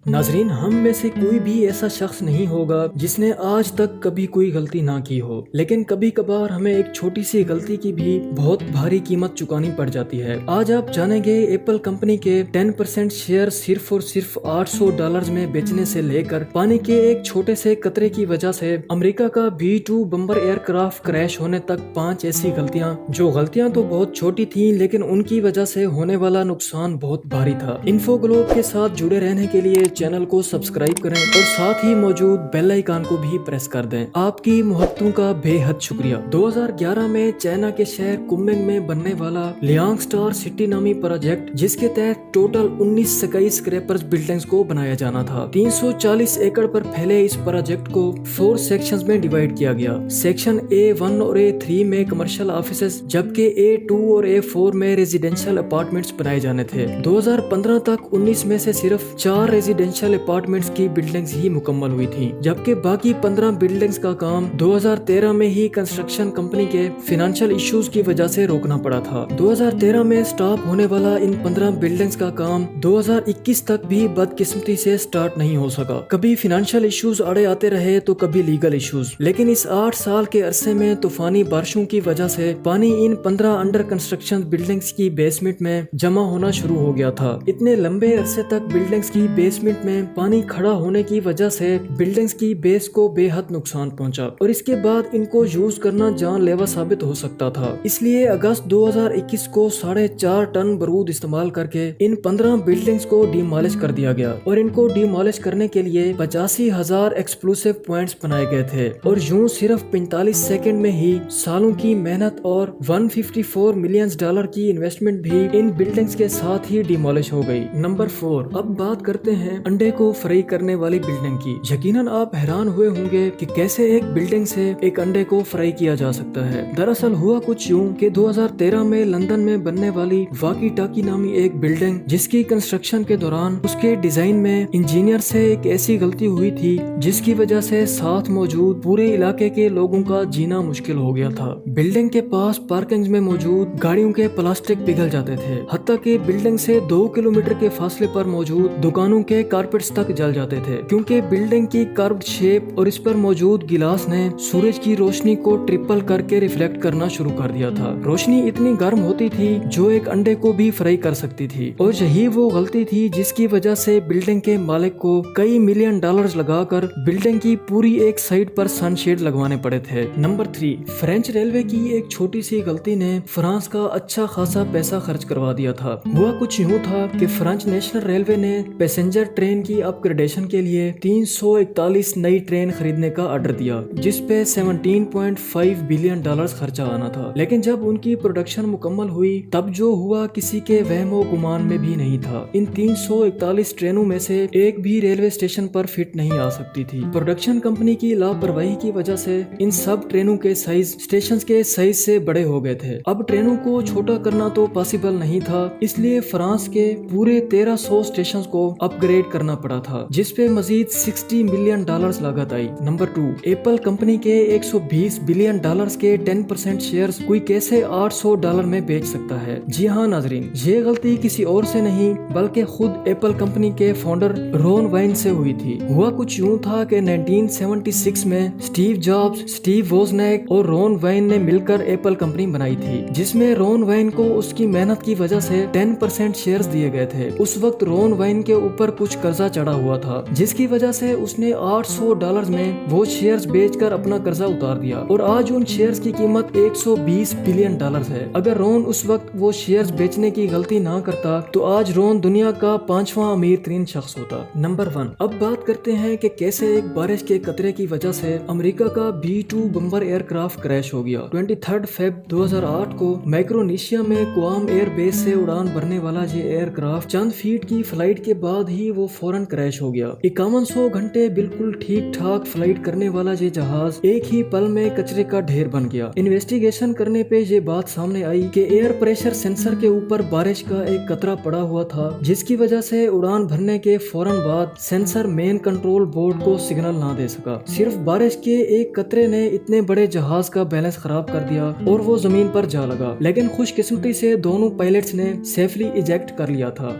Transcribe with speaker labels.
Speaker 1: ناظرین، ہم میں سے کوئی بھی ایسا شخص نہیں ہوگا جس نے آج تک کبھی کوئی غلطی نہ کی ہو، لیکن کبھی کبھار ہمیں ایک چھوٹی سی غلطی کی بھی بہت بھاری قیمت چکانی پڑ جاتی ہے۔ آج آپ جانیں گے ایپل کمپنی کے 10% شیئر صرف اور صرف $800 میں بیچنے سے لے کر پانی کے ایک چھوٹے سے قطرے کی وجہ سے امریکہ کا B-2 بمبر ایئر کرافٹ کریش ہونے تک 5 ایسی غلطیاں جو غلطیاں تو بہت چھوٹی تھیں لیکن ان کی وجہ سے ہونے والا نقصان بہت بھاری تھا۔ انفو گلوب کے ساتھ جڑے رہنے کے لیے چینل کو سبسکرائب کریں اور ساتھ ہی موجود بیل آئیکن کو بھی پریس کر دیں۔ آپ کی محبتوں کا بے حد شکریہ۔ 2011 میں چائنا کے شہر کمنگ میں بننے والا لیانگ سٹار سٹی نامی پروجیکٹ، جس کے تحت ٹوٹل 19 سکائی اسکریپرز بلڈنگز کو بنایا جانا تھا۔ 340 ایکڑ پر پھیلے اس پروجیکٹ کو 4 سیکشنز میں ڈیوائیڈ کیا گیا۔ سیکشن A1 اور A3 میں کمرشل آفیسز جبکہ A2 اور A4 میں ریزیڈینشل اپارٹمنٹس بنائے جانے تھے۔ 2015 تک 19 میں سے صرف 4 ریزیڈینشل اپارٹمنٹس کی بلڈنگز ہی مکمل ہوئی تھیں، جبکہ باقی 15 بلڈنگز کا کام 2013 میں ہی کنسٹرکشن کمپنی کے فنانشل ایشوز کی وجہ سے روکنا پڑا تھا۔ 2013 میں سٹاپ ہونے والا ان 15 بلڈنگز کا کام 2021 تک بھی بدقسمتی سے سٹارٹ نہیں ہو سکا۔ کبھی فنانشل ایشوز اڑے آتے رہے تو کبھی لیگل ایشوز، لیکن اس 8 سال کے عرصے میں طوفانی بارشوں کی وجہ سے پانی ان 15 انڈر کنسٹرکشن بلڈنگز کی بیسمنٹ میں جمع ہونا شروع ہو گیا تھا۔ اتنے لمبے عرصے تک بلڈنگز کی بیسمنٹ میں پانی کھڑا ہونے کی وجہ سے بلڈنگز کی بیس کو بے حد نقصان پہنچا اور اس کے بعد ان کو یوز کرنا جان لیوا ثابت ہو سکتا تھا۔ اس لیے اگست 2021 کو 4.5 ٹن بارود استعمال کر کے ان 15 بلڈنگز کو ڈیمالش کر دیا گیا اور ان کو ڈیمالش کرنے کے لیے 85,000 ایکسپلوسیو پوائنٹس بنائے گئے تھے اور یوں صرف 45 سیکنڈ میں ہی سالوں کی محنت اور $154 ملین کی انویسٹمنٹ بھی ان بلڈنگز کے ساتھ ہی ڈیمالش ہو گئی۔ نمبر 4، اب بات کرتے ہیں انڈے کو فرائی کرنے والی بلڈنگ کی۔ یقیناً آپ حیران ہوئے ہوں گے کہ کیسے ایک بلڈنگ سے ایک انڈے کو فرائی کیا جا سکتا ہے۔ دراصل ہوا کچھ یوں کہ 2013 میں لندن میں بننے والی واکی ٹاکی نامی ایک بلڈنگ، جس کی کنسٹرکشن کے دوران اس کے ڈیزائن میں انجینئر سے ایک ایسی غلطی ہوئی تھی جس کی وجہ سے ساتھ موجود پورے علاقے کے لوگوں کا جینا مشکل ہو گیا تھا۔ بلڈنگ کے پاس پارکنگز میں موجود گاڑیوں کے پلاسٹک پگھل جاتے تھے، حتیٰ کہ بلڈنگ سے 2 کلومیٹر کے فاصلے پر موجود دکانوں کے کارپیٹس تک جل جاتے تھے، کیونکہ بلڈنگ کی کروڈ شیپ اور اس پر موجود گلاس نے سورج کی روشنی کو ٹرپل کر کے ریفلیکٹ کرنا شروع کر دیا تھا۔ روشنی اتنی گرم ہوتی تھی جو ایک انڈے کو بھی فرائی کر سکتی تھی، اور یہی وہ غلطی تھی جس کی وجہ سے بلڈنگ کے مالک کو کئی ملین ڈالرز لگا کر بلڈنگ کی پوری ایک سائڈ پر سن شیڈ لگوانے پڑے تھے۔ نمبر 3، فرینچ ریلوے کی ایک چھوٹی سی غلطی نے فرانس کا اچھا خاصا پیسہ خرچ کروا دیا تھا۔ ہوا کچھ یوں تھا کہ فرانچ نیشنل ریلوے نے پیسنجر ٹرین کی اپ گریڈیشن کے لیے 341 نئی ٹرین خریدنے کا آرڈر دیا، جس پہ $17.5 بلین خرچہ آنا تھا، لیکن جب ان کی پروڈکشن مکمل ہوئی تب جو ہوا کسی کے وہم و گمان میں بھی نہیں تھا۔ ان 341 ٹرینوں میں سے ایک بھی ریلوے اسٹیشن پر فٹ نہیں آ سکتی تھی۔ پروڈکشن کمپنی کی لاپرواہی کی وجہ سے ان سب ٹرینوں کے سائز اسٹیشن کے سائز سے بڑے ہو گئے تھے۔ اب ٹرینوں کو چھوٹا کرنا تو پاسبل نہیں تھا، اس لیے فرانس کے پورے 1300 اسٹیشنز کو اپ گریڈ کرنا پڑا تھا، جس پہ مزید $60 ملین لاگت آئی۔ نمبر 2، ایپل کمپنی کے $120 بلین کے 10% شیئرز کوئی کیسے $800 میں بیچ سکتا ہے؟ جی ہاں ناظرین، یہ غلطی کسی اور سے نہیں بلکہ خود ایپل کمپنی کے فاؤنڈر رون وائن سے ہوئی تھی۔ ہوا کچھ یوں تھا کہ 1976 میں اسٹیو جابز، اسٹیو ووزنیک اور رون وائن نے مل کر ایپل کمپنی بنائی تھی، جس میں رون وائن کو اس کی محنت کی وجہ سے 10% شیئرز دیے گئے تھے۔ اس وقت رون وائن کے اوپر کچھ قرضہ چڑھا ہوا تھا، جس کی وجہ سے اس نے $800 میں وہ شیئرز بیچ کر اپنا قرضہ اتار دیا، اور آج ان شیئرز کی قیمت $120 بلین ہے۔ اگر رون اس وقت وہ شیئرز بیچنے کی غلطی نہ کرتا تو آج رون دنیا کا 5واں امیر ترین شخص ہوتا۔ نمبر 1، اب بات کرتے ہیں کہ کیسے ایک بارش کے قطرے کی وجہ سے امریکہ کا B-2 بمبر ایئر کرافٹ کریش ہو گیا۔ 23 فیب 2008 کو مائکرونیشیا میں کوام ایئر بیس سے اڑان بھرنے والا یہ ایئر کرافٹ چند فیٹ کی فلائٹ کے بعد ہی وہ فوراً کریش ہو گیا۔ 5100 گھنٹے بالکل ٹھیک ٹھاک فلائٹ کرنے والا یہ جہاز ایک ہی پل میں کچرے کا ڈھیر بن گیا۔ انویسٹیگیشن کرنے پہ یہ بات سامنے آئی کہ ایئر پریشر سینسر کے اوپر بارش کا ایک قطرہ پڑا ہوا تھا، جس کی وجہ سے اڑان بھرنے کے فوراً بعد سینسر مین کنٹرول بورڈ کو سگنل نہ دے سکا۔ صرف بارش کے ایک قطرے نے اتنے بڑے جہاز کا بیلنس خراب کر دیا اور وہ زمین پر جا لگا، لیکن خوش قسمتی سے دونوں پائلٹس نے سیفلی ایجیکٹ کر لیا تھا۔